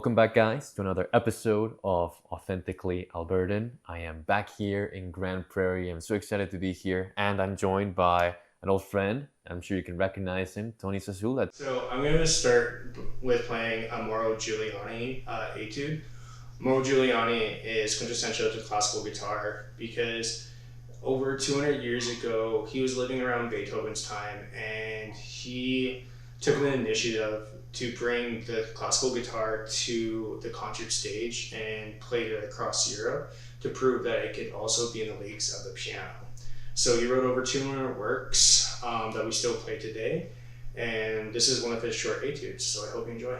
Welcome back, guys, to another episode of Authentically Albertan. I am back here in Grande Prairie. I'm so excited to be here, and I'm joined by an old friend. I'm sure you can recognize him, Tony Zazula. So I'm going to start with playing a Mauro Giuliani etude. Mauro Giuliani is quintessential to classical guitar because over 200 years ago, he was living around Beethoven's time, and he took the initiative to bring the classical guitar to the concert stage and played it across Europe to prove that it could also be in the leagues of the piano. So he wrote over 200 works that we still play today, and this is one of his short etudes, so I hope you enjoy.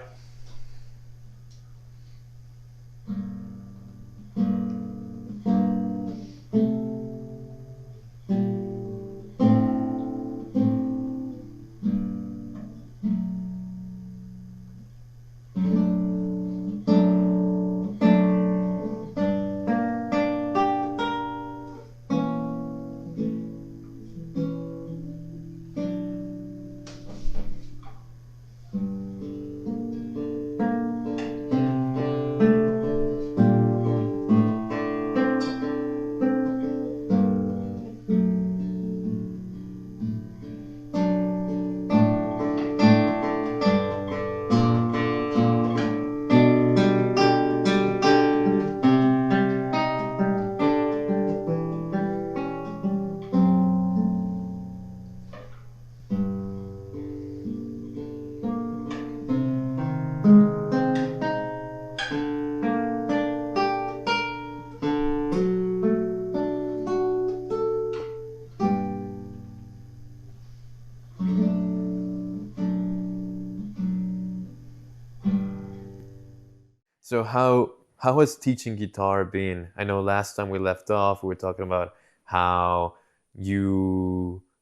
So how has teaching guitar been? I know last time we left off, we were talking about how when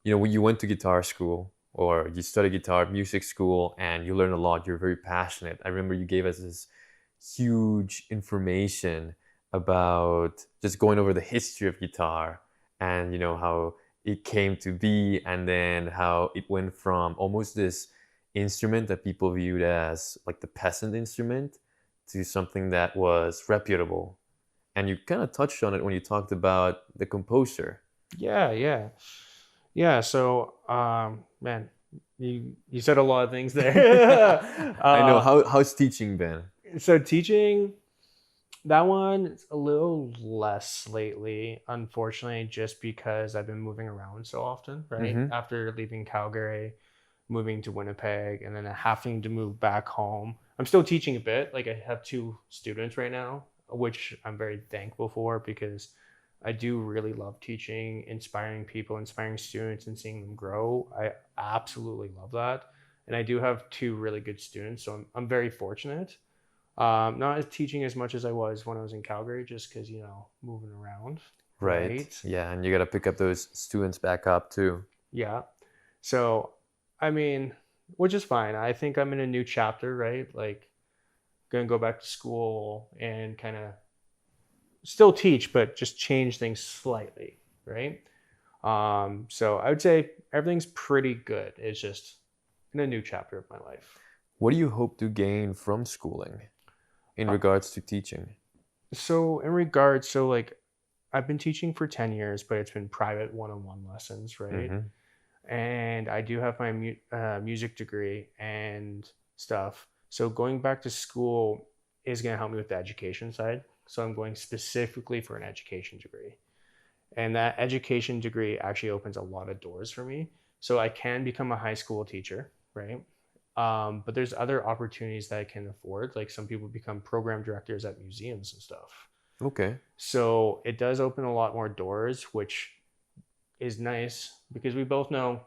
you went to guitar school or you studied guitar at music school and you learned a lot. You're very passionate. I remember you gave us this huge information about just going over the history of guitar and how it came to be, and then how it went from almost this instrument that people viewed as like the peasant instrument to something that was reputable. And you kind of touched on it when you talked about the composer. Yeah, yeah, yeah. So, man, you said a lot of things there. I know. How's teaching been? So teaching, that one is a little less lately, unfortunately, just because I've been moving around so often, right? Mm-hmm. After leaving Calgary, moving to Winnipeg, and then having to move back home. I'm still teaching a bit. Like, I have 2 students right now, which I'm very thankful for because I do really love teaching, inspiring people, inspiring students, and seeing them grow. I absolutely love that. And I do have 2 really good students, so I'm very fortunate. Not as teaching as much as I was when I was in Calgary, just because, moving around, Right. right? Yeah, and you got to pick up those students back up too. Yeah. So, I mean, which is fine. I think I'm in a new chapter, right? Like, gonna go back to school and kind of still teach, but just change things slightly, right? So I would say everything's pretty good. It's just in a new chapter of my life. What do you hope to gain from schooling in Uh, regards to teaching? so in regards, so like I've been teaching for 10 years, but it's been private one-on-one lessons, right? Mm-hmm. And I do have my music degree and stuff. So going back to school is going to help me with the education side. So I'm going specifically for an education degree. And that education degree actually opens a lot of doors for me. So I can become a high school teacher, right? But there's other opportunities that I can afford. Like, some people become program directors at museums and stuff. Okay. So it does open a lot more doors, which is nice because we both know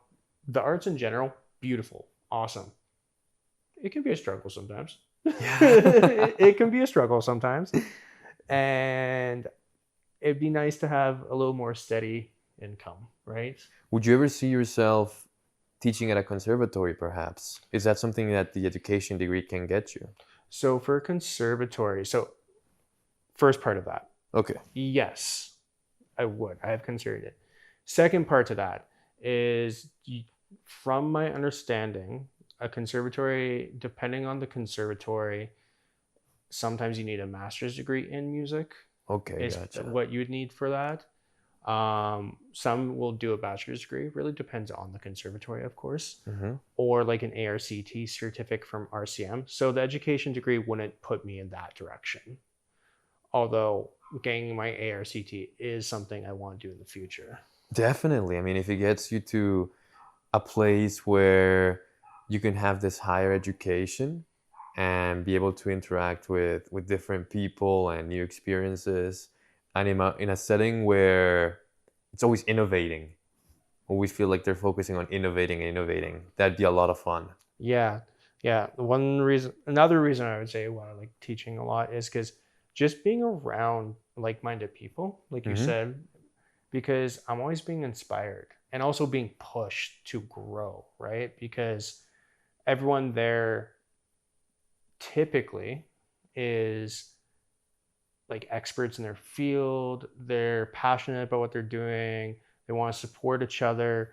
the arts in general, beautiful, awesome. It can be a struggle sometimes. Yeah. It can be a struggle sometimes. And it'd be nice to have a little more steady income, right? Would you ever see yourself teaching at a conservatory, perhaps? Is that something that the education degree can get you? So for a conservatory, so first part of that, Okay. yes, I would. I have considered it. Second part to that is, from my understanding, a conservatory, depending on the conservatory, sometimes you need a master's degree in music Okay, is gotcha. what you would need for that. Some will do a bachelor's degree, really depends on the conservatory, of course, Mm-hmm. or like an ARCT certificate from RCM. So the education degree wouldn't put me in that direction. Although getting my ARCT is something I want to do in the future. Definitely. I mean, if it gets you to a place where you can have this higher education and be able to interact with different people and new experiences, and in a setting where it's always innovating, always feel like they're focusing on innovating and innovating, that'd be a lot of fun. Yeah. Yeah. Another reason I would say why I like teaching a lot is because just being around like minded people, like you Mm-hmm. said, because I'm always being inspired and also being pushed to grow, right? Because everyone there typically is like experts in their field, they're passionate about what they're doing, they want to support each other,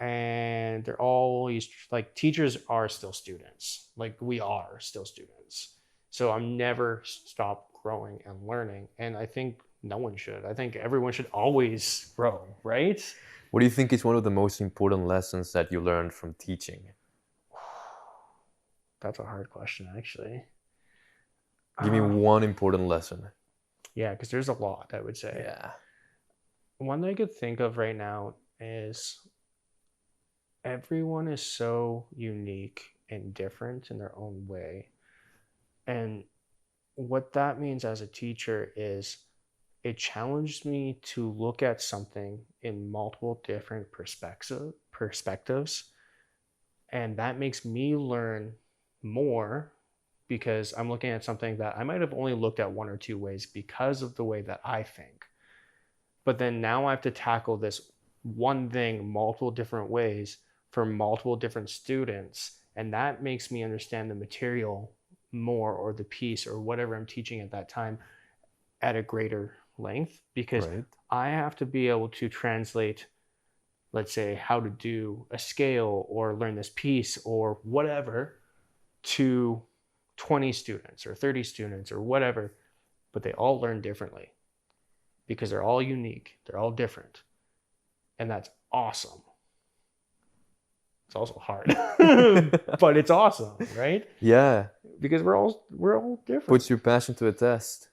and they're always like teachers are still students. Like we are still students. So I'm never stop growing and learning. And I think no one should. I think everyone should always grow, right? What do you think is one of the most important lessons that you learned from teaching? That's a hard question, actually. Give me Uh, one important lesson. yeah, because there's a lot, I would say. Yeah. One that I could think of right now is everyone is so unique and different in their own way. And what that means as a teacher is it challenged me to look at something in multiple different perspectives. And that makes me learn more because I'm looking at something that I might have only looked at one or two ways because of the way that I think. But then now I have to tackle this one thing multiple different ways for multiple different students. And that makes me understand the material more or the piece or whatever I'm teaching at that time at a greater length because Right. I have to be able to translate, let's say, how to do a scale or learn this piece or whatever to 20 students or 30 students or whatever, but they all learn differently because they're all unique, they're all different. And that's awesome. It's also hard, but it's awesome, right? Yeah. Because we're all different. Puts your passion to a test.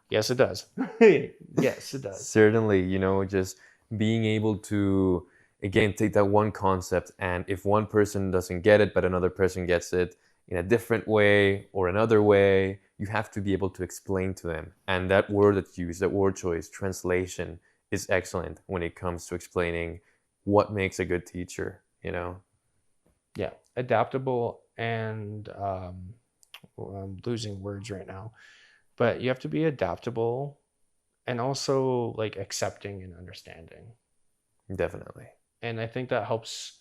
Yes, it does. Yes, it does. Certainly, just being able to, again, take that one concept, and if one person doesn't get it, but another person gets it in a different way or another way, you have to be able to explain to them. And that word that you use, that word choice, translation, is excellent when it comes to explaining what makes a good teacher. Yeah, adaptable and I'm losing words right now, but you have to be adaptable and also like accepting and understanding. Definitely. And I think that helps.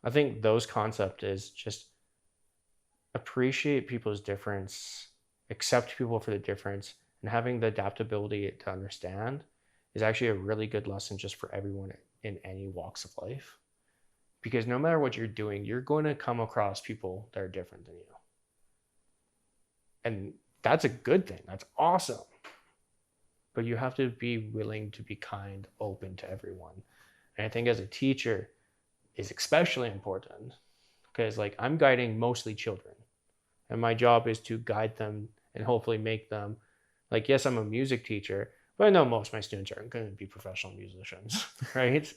I think those concept is just appreciate people's difference, accept people for the difference, and having the adaptability to understand is actually a really good lesson just for everyone in any walks of life. Because no matter what you're doing, you're going to come across people that are different than you. And that's a good thing. That's awesome. But you have to be willing to be kind, open to everyone. And I think as a teacher is especially important because like I'm guiding mostly children. And my job is to guide them and hopefully make them like, yes, I'm a music teacher, but I know most of my students aren't going to be professional musicians, right?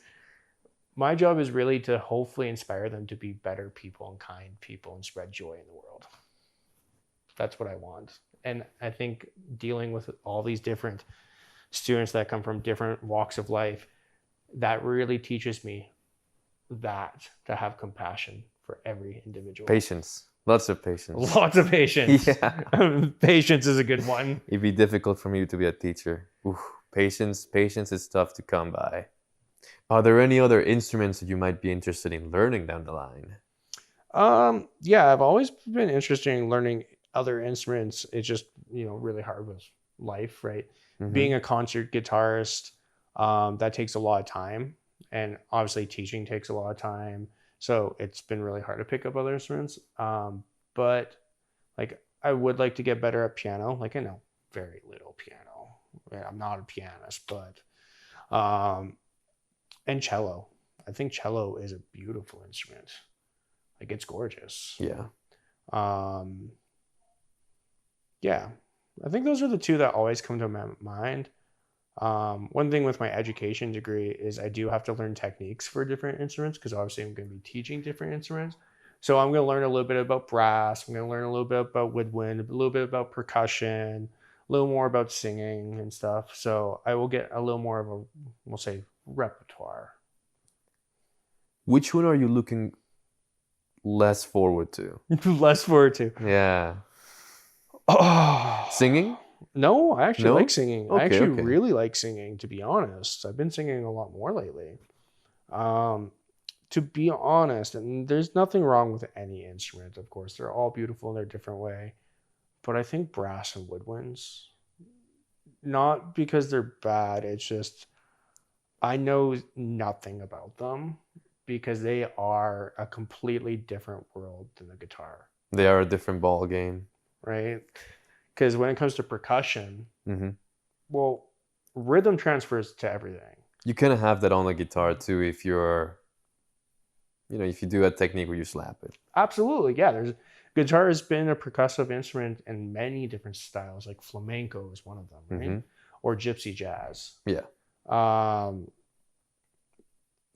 My job is really to hopefully inspire them to be better people and kind people and spread joy in the world. That's what I want. And I think dealing with all these different students that come from different walks of life, that really teaches me that to have compassion for every individual. Patience. Lots of patience. Lots of patience. Yeah. Patience is a good one. It'd be difficult for me to be a teacher. Oof, patience is tough to come by. Are there any other instruments that you might be interested in learning down the line? Yeah, I've always been interested in learning other instruments. It's just, really hard with life, right? Mm-hmm. Being a concert guitarist, that takes a lot of time. And obviously teaching takes a lot of time. So it's been really hard to pick up other instruments. But like I would like to get better at piano. Like I know very little piano. Yeah, I'm not a pianist, but and cello. I think cello is a beautiful instrument. Like it's gorgeous. Yeah. Um, yeah, I think those are the two that always come to my mind. One thing with my education degree is I do have to learn techniques for different instruments because obviously I'm going to be teaching different instruments. So I'm going to learn a little bit about brass. I'm going to learn a little bit about woodwind, a little bit about percussion, a little more about singing and stuff. So I will get a little more of a, we'll say, repertoire. Which one are you looking less forward to? Less forward to. Yeah. Oh, Singing? no, I actually No? like singing. I Okay, actually okay. really like singing, to be honest. I've been singing a lot more lately. To be honest, and there's nothing wrong with any instrument, of course. They're all beautiful in their different way. But I think brass and woodwinds, not because they're bad, it's just I know nothing about them because they are a completely different world than the guitar, They are a different ball game. right? Because when it comes to percussion, Mm-hmm. well, rhythm transfers to everything. You kind of have that on the guitar too if you're, if you do a technique where you slap it. Absolutely, yeah. There's guitar has been a percussive instrument in many different styles, like flamenco is one of them, right? Mm-hmm. Or gypsy jazz. Yeah.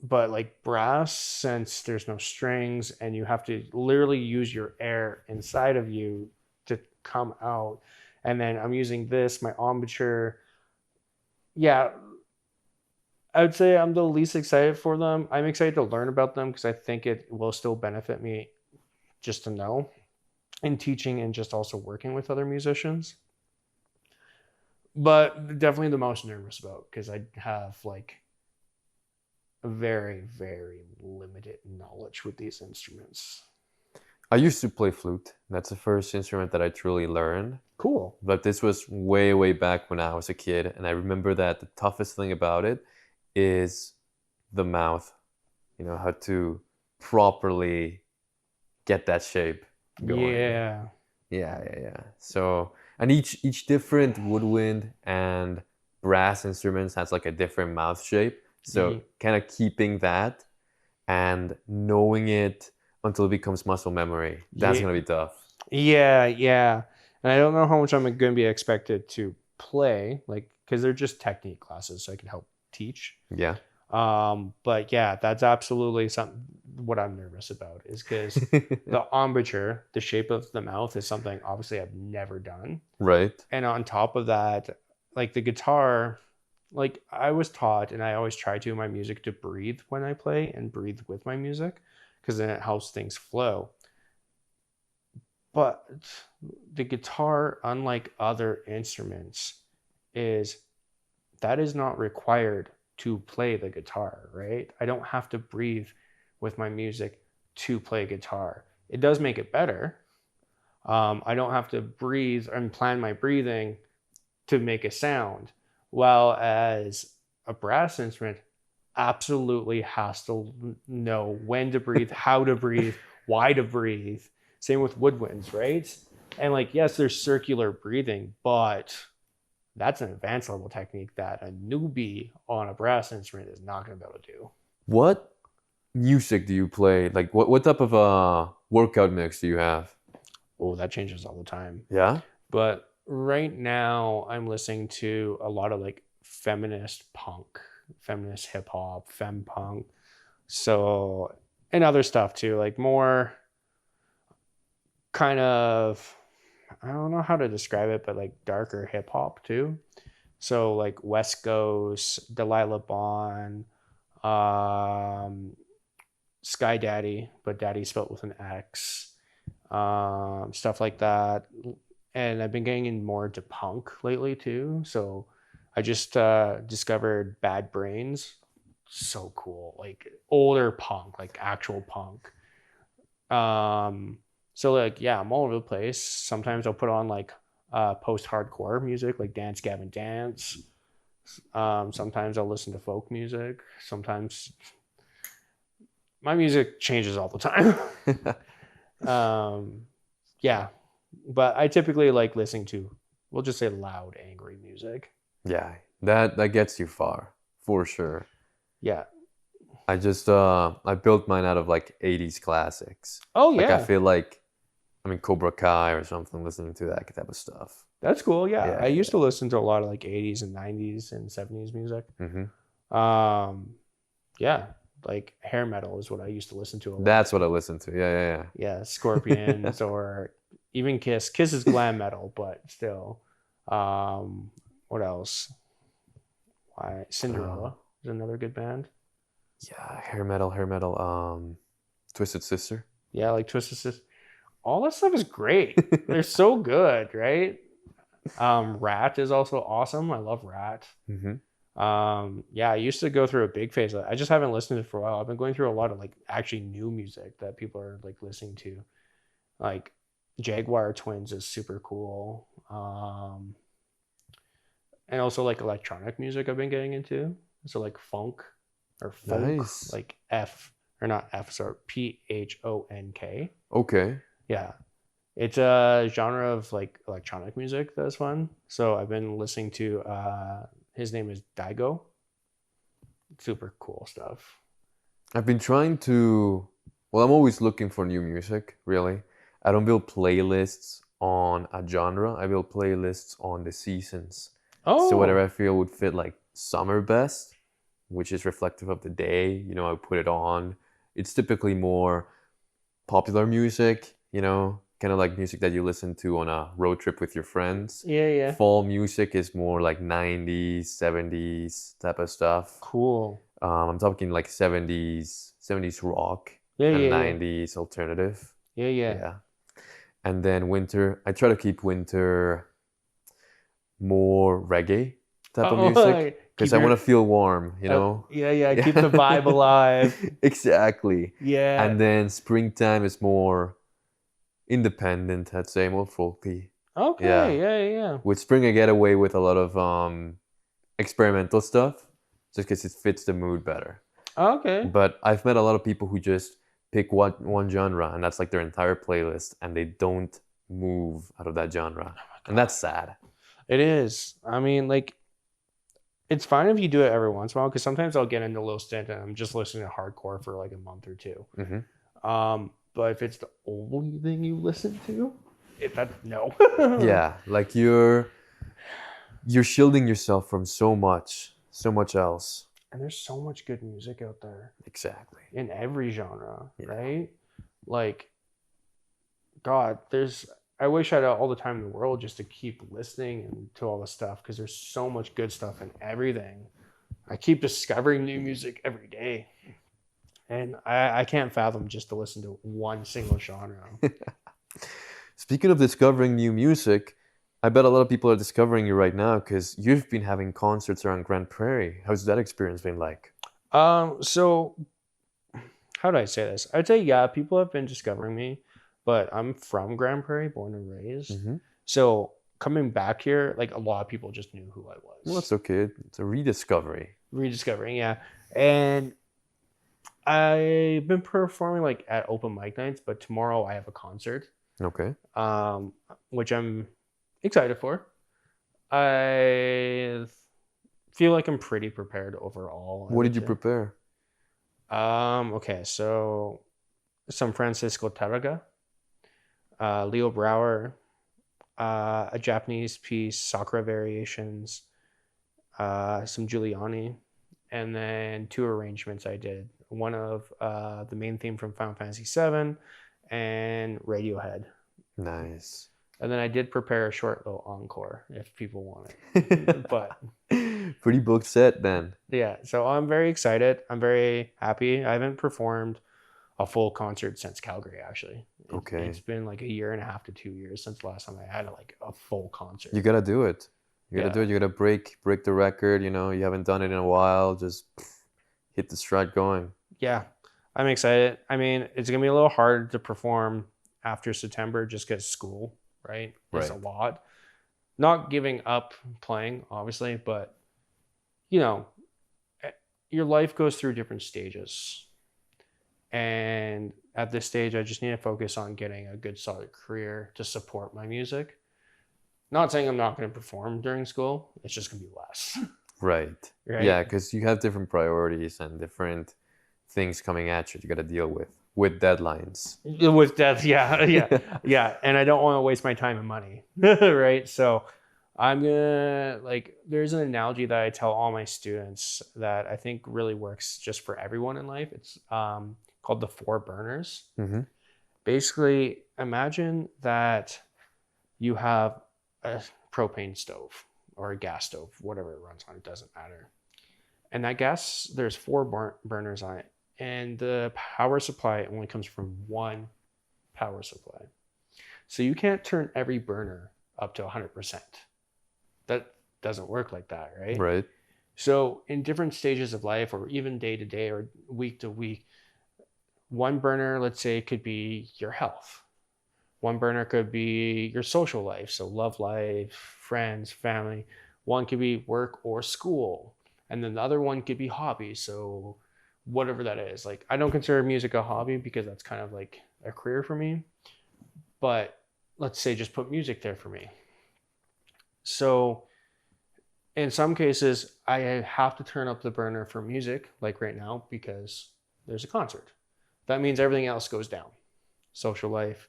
But like brass, since there's no strings and you have to literally use your air inside of you to come out, and then I'm using this, my embouchure. Yeah, I would say I'm the least excited for them. I'm excited to learn about them because I think it will still benefit me just to know in teaching and just also working with other musicians. But definitely the most nervous about because I have like a very, very limited knowledge with these instruments. I used to play flute. That's the first instrument that I truly learned. Cool. But this was way, way back when I was a kid. And I remember that the toughest thing about it is the mouth. How to properly get that shape going. Yeah. Yeah. So, and each different woodwind and brass instruments has like a different mouth shape. So kind of keeping that and knowing it until it becomes muscle memory. That's going to be tough. Yeah. And I don't know how much I'm going to be expected to play, like, because they're just technique classes, so I can help teach. Yeah. But yeah, that's absolutely something what I'm nervous about is because the embouchure, the shape of the mouth, is something obviously I've never done. Right. And on top of that, like the guitar, like I was taught, and I always try to in my music to breathe when I play and breathe with my music, because then it helps things flow. But the guitar, unlike other instruments, is not required to play the guitar, right? I don't have to breathe with my music to play guitar. It does make it better. I don't have to breathe and plan my breathing to make a sound. While as a brass instrument absolutely has to know when to breathe, how to breathe, why to breathe. Same with woodwinds, right? And like, yes, there's circular breathing, but that's an advanced level technique that a newbie on a brass instrument is not going to be able to do. What music do you play? Like what type of workout mix do you have? Oh, that changes all the time. Yeah? But right now I'm listening to a lot of like feminist punk, feminist hip hop, fem punk. So, and other stuff too, like more kind of, I don't know how to describe it, but like darker hip hop too. So like West Coast, Delilah Bond, Sky Daddy, but Daddy spelled with an X, stuff like that. And I've been getting in more into punk lately too. So I just discovered Bad Brains. So cool, like older punk, like actual punk. So like, yeah, I'm all over the place. Sometimes I'll put on like post-hardcore music, like Dance Gavin Dance. Sometimes I'll listen to folk music. Sometimes my music changes all the time. Yeah. But I typically like listening to, we'll just say, loud, angry music. Yeah, that gets you far for sure. Yeah. I just I built mine out of like 80s classics. Oh Like I yeah, feel like I mean Cobra Kai or something, listening to that type of stuff. that's cool. Yeah, Yeah, I used yeah. to listen to a lot of like 80s and 90s and 70s music. Hmm. Yeah, like hair metal is what I used to listen to a lot. That's what I listen to. Yeah, yeah, Yeah, Scorpions or even Kiss. Kiss is glam metal, but still. What else? Why Cinderella is another good band. yeah. Hair metal, hair metal. Twisted Sister. Yeah, like Twisted Sister. All that stuff is great. They're so good, right? Rat is also awesome. I love Rat. Hmm. Yeah, I used to go through a big phase. I just haven't listened to it for a while. I've been going through a lot of like actually new music that people are like listening to. Like Jaguar Twins is super cool. And also like electronic music I've been getting into. So like funk or folk, Nice. like F or not F, sorry, PHONK. Okay. Yeah. It's a genre of like electronic music that's fun. So I've been listening to his name is Daigo. Super cool stuff. I've been trying to. Well, I'm always looking for new music. Really, I don't build playlists on a genre. I build playlists on the seasons. So whatever Oh, I feel would fit like summer best, which is reflective of the day, I put it on. It's typically more popular music, kind of like music that you listen to on a road trip with your friends. yeah, yeah. Fall music is more like 90s, 70s type of stuff. Cool. I'm talking like 70s rock Yeah, and yeah, yeah. 90s alternative. Yeah, yeah. Yeah. And then winter, I try to keep winter more reggae type of Oh, music because keep I want your to feel warm, yeah, yeah, keep the Yeah. vibe alive. Exactly. Yeah. And then springtime is more independent, I'd say, more folky. Okay, Yeah. yeah, yeah, yeah. With spring, I get away with a lot of experimental stuff just because it fits the mood better. Okay. But I've met a lot of people who just pick one genre and that's like their entire playlist and they don't move out of that genre. And that's sad. It is. I mean, like, it's fine if you do it every once in a while because sometimes I'll get into a little stint and I'm just listening to hardcore for like a month or two. But if it's the only thing you listen to, no. Yeah, like you're shielding yourself from so much else. And there's so much good music out there Exactly. in every genre, Yeah. right? Like, God, I wish I had all the time in the world just to keep listening and to all the stuff because there's so much good stuff in everything. I keep discovering new music every day. And I can't fathom just to listen to one single genre. Speaking of discovering new music, I bet a lot of people are discovering you right now because you've been having concerts around Grande Prairie. How's that experience been like? So how do I say this? I'd say, yeah, people have been discovering me, but I'm from Grande Prairie, born and raised. Mm-hmm. So coming back here, like a lot of people just knew who I was. Well, that's okay. It's a rediscovery. Rediscovering, yeah. And I've been performing like at open mic nights, but tomorrow I have a concert, Okay. which I'm excited for. I feel like I'm pretty prepared overall. What did you prepare? Okay, so some Francisco Tarraga, Leo Brower, a Japanese piece, Sakura Variations, some Giuliani, and then 2 arrangements I did. One of the main theme from Final Fantasy VII and Radiohead. Nice. And then I did prepare a short little encore if people want it. But pretty booked set then. yeah, so I'm very excited. I'm very happy. I haven't performed a full concert since Calgary, actually. Okay. It's been like 1.5 to 2 years since the last time I had like a full concert. You gotta do it. You gotta Yeah. do it. You gotta break the record. You haven't done it in a while. Just hit the stride going. Yeah, I'm excited. I mean, it's going to be a little hard to perform after September just because school, right? It's a Right. lot. Not giving up playing, obviously, but, your life goes through different stages. And at this stage, I just need to focus on getting a good solid career to support my music. Not saying I'm not going to perform during school. It's just going to be less. Right. Right? Yeah, because you have different priorities and different things coming at you. You got to deal with deadlines. With death, yeah. And I don't want to waste my time and money, right? So I'm gonna there's an analogy that I tell all my students that I think really works just for everyone in life. It's called the 4 burners. Mm-hmm. Basically, imagine that you have a propane stove or a gas stove, whatever it runs on, it doesn't matter. And that gas, there's 4 burners on it. And the power supply only comes from one power supply. So you can't turn every burner up to 100%. That doesn't work like that, right? Right. So in different stages of life, or even day to day or week to week, one burner, let's say, could be your health. One burner could be your social life, so love life, friends, family. One could be work or school. And then the other one could be hobby, so whatever that is. Like, I don't consider music a hobby because that's kind of like a career for me. But let's say just put music there for me. So in some cases, I have to turn up the burner for music, like right now, because there's a concert. That means everything else goes down. Social life,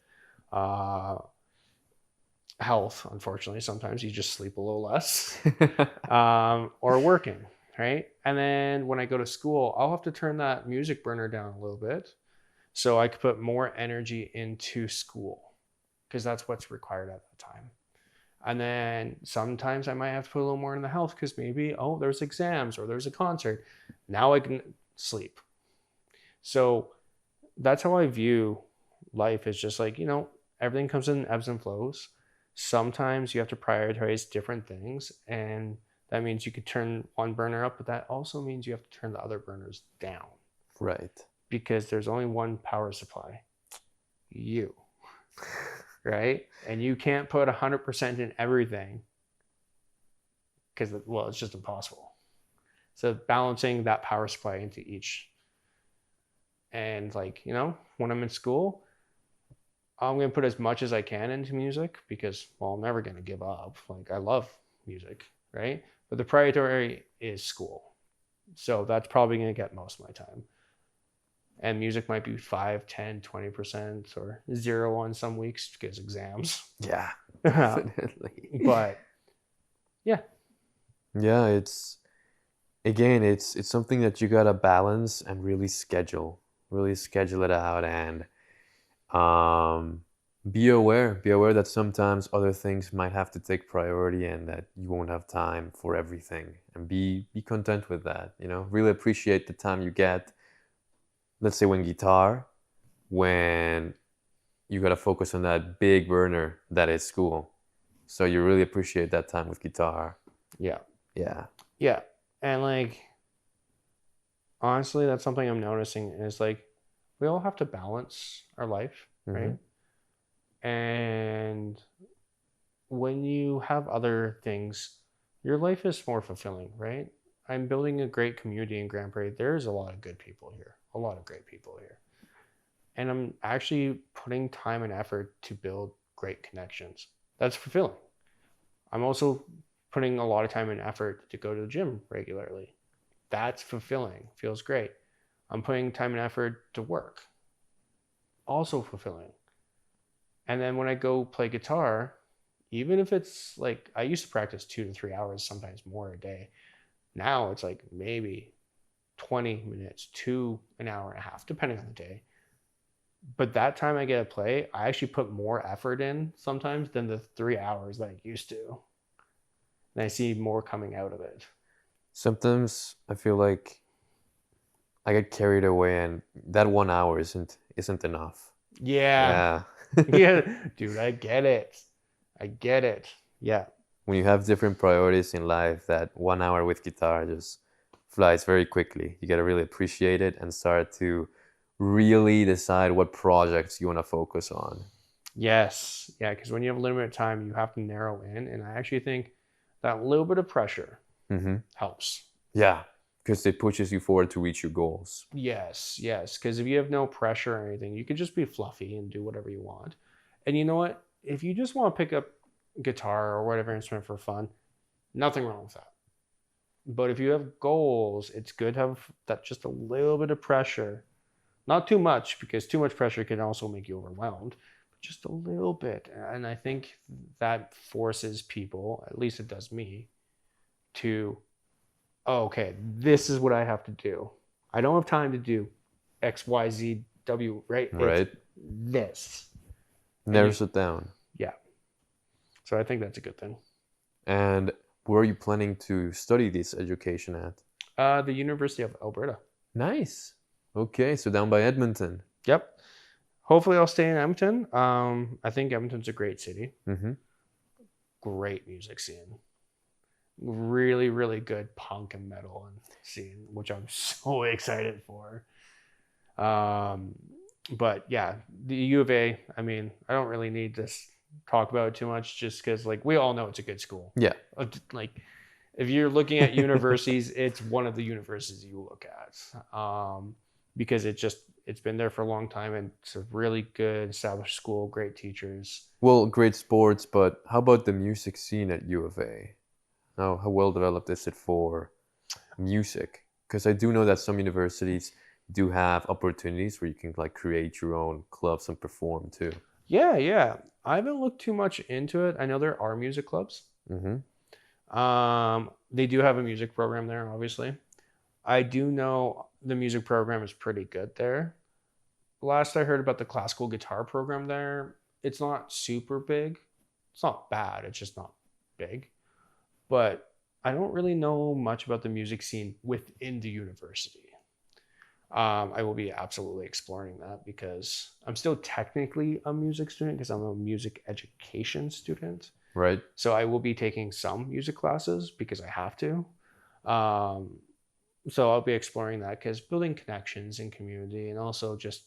health, unfortunately, sometimes you just sleep a little less, or working, right? And then when I go to school, I'll have to turn that music burner down a little bit so I could put more energy into school, because that's what's required at the time. And then sometimes I might have to put a little more in the health because maybe, there's exams or there's a concert. Now I can sleep. So that's how I view life, is just like, everything comes in ebbs and flows. Sometimes you have to prioritize different things, and that means you could turn one burner up, but that also means you have to turn the other burners down. Right. Because there's only one power supply, you, right? And you can't put 100% in everything because, it's just impossible. So balancing that power supply into each. And when I'm in school, I'm going to put as much as I can into music because, I'm never going to give up. I love music, right? But the priority is school. So that's probably going to get most of my time. And music might be 5, 10, 20% or 0 on some weeks because exams. Yeah, definitely. But yeah. Yeah, it's something that you got to balance and really schedule it out, and be aware that sometimes other things might have to take priority and that you won't have time for everything, and be content with that. Really appreciate the time you get. Let's say when you got to focus on that big burner that is school, so you really appreciate that time with guitar. Yeah. Yeah. And honestly, that's something I'm noticing is we all have to balance our life, right? And when you have other things, your life is more fulfilling, right? I'm building a great community in Grande Prairie. There's a lot of good people here, a lot of great people here. And I'm actually putting time and effort to build great connections. That's fulfilling. I'm also putting a lot of time and effort to go to the gym regularly. That's fulfilling, feels great. I'm putting time and effort to work. Also fulfilling. And then when I go play guitar, even if it's I used to practice 2 to 3 hours, sometimes more a day. Now it's maybe 20 minutes to an hour and a half, depending on the day. But that time I get to play, I actually put more effort in sometimes than the 3 hours that I used to. And I see more coming out of it. Sometimes I feel like I get carried away, and that 1 hour isn't enough. Yeah. Yeah, dude, I get it. Yeah. When you have different priorities in life, that 1 hour with guitar just flies very quickly. You got to really appreciate it and start to really decide what projects you want to focus on. Yes. Yeah, because when you have limited time, you have to narrow in. And I actually think that little bit of pressure helps. Yeah. because it pushes you forward to reach your goals. Yes, yes. Because if you have no pressure or anything, you can just be fluffy and do whatever you want. And you know what? If you just want to pick up guitar or whatever instrument for fun, nothing wrong with that. But if you have goals, it's good to have that just a little bit of pressure. Not too much, because too much pressure can also make you overwhelmed, but just a little bit. And I think that forces people, at least it does me, to, oh, okay, this is what I have to do. I don't have time to do X, Y, Z, W, right? Right. It's this. Narrows it down. Yeah. So I think that's a good thing. And where are you planning to study this education at? The University of Alberta. Nice. Okay, so down by Edmonton. Yep. Hopefully I'll stay in Edmonton. I think Edmonton's a great city. Mm-hmm. Great music scene. Really, really good punk and metal scene, which I'm so excited for. But yeah, the U of A, I mean, I don't really need to talk about it too much, just because like we all know it's a good school. Yeah. Like if you're looking at universities, it's one of the universities you look at, because it's been there for a long time, and it's a really good established school, great teachers. Well, great sports, but how about the music scene at U of A? How well developed is it for music? Because I do know that some universities do have opportunities where you can like create your own clubs and perform too. Yeah. I haven't looked too much into it. I know there are music clubs. Mm-hmm. They do have a music program there, obviously. I do know the music program is pretty good there. Last I heard about the classical guitar program there, it's not super big. It's not bad, it's just not big. But I don't really know much about the music scene within the university. I will be absolutely exploring that, because I'm still technically a music student, because I'm a music education student. Right. So I will be taking some music classes because I have to. So I'll be exploring that, because building connections in community, and also just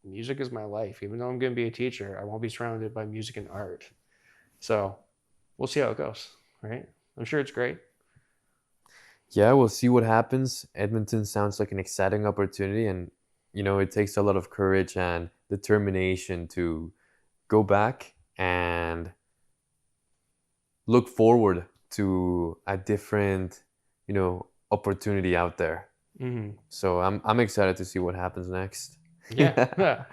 music is my life. Even though I'm going to be a teacher, I won't be surrounded by music and art. So we'll see how it goes, right? I'm sure it's great. Yeah, we'll see what happens. Edmonton sounds like an exciting opportunity, and it takes a lot of courage and determination to go back and look forward to a different, opportunity out there. Mm-hmm. So I'm excited to see what happens next. Yeah.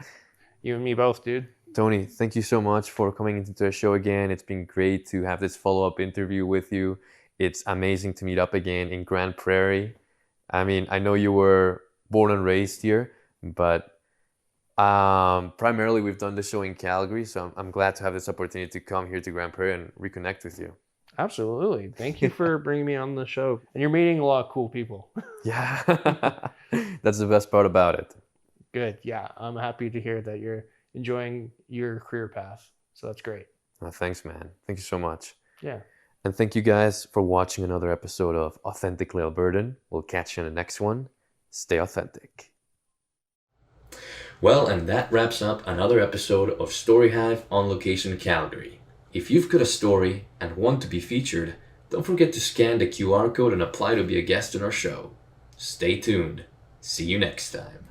You and me both, dude. Tony, thank you so much for coming into the show again. It's been great to have this follow-up interview with you. It's amazing to meet up again in Grande Prairie. I mean, I know you were born and raised here, but primarily we've done the show in Calgary, so I'm glad to have this opportunity to come here to Grande Prairie and reconnect with you. Absolutely. Thank you for bringing me on the show. And you're meeting a lot of cool people. Yeah, that's the best part about it. Good. Yeah, I'm happy to hear that you're enjoying your career path. So that's great. Well, thanks, man. Thank you so much. Yeah. And thank you guys for watching another episode of Authentically Albertan. We'll catch you in the next one. Stay authentic. Well, and that wraps up another episode of StoryHive On Location Calgary. If you've got a story and want to be featured, don't forget to scan the QR code and apply to be a guest on our show. Stay tuned. See you next time.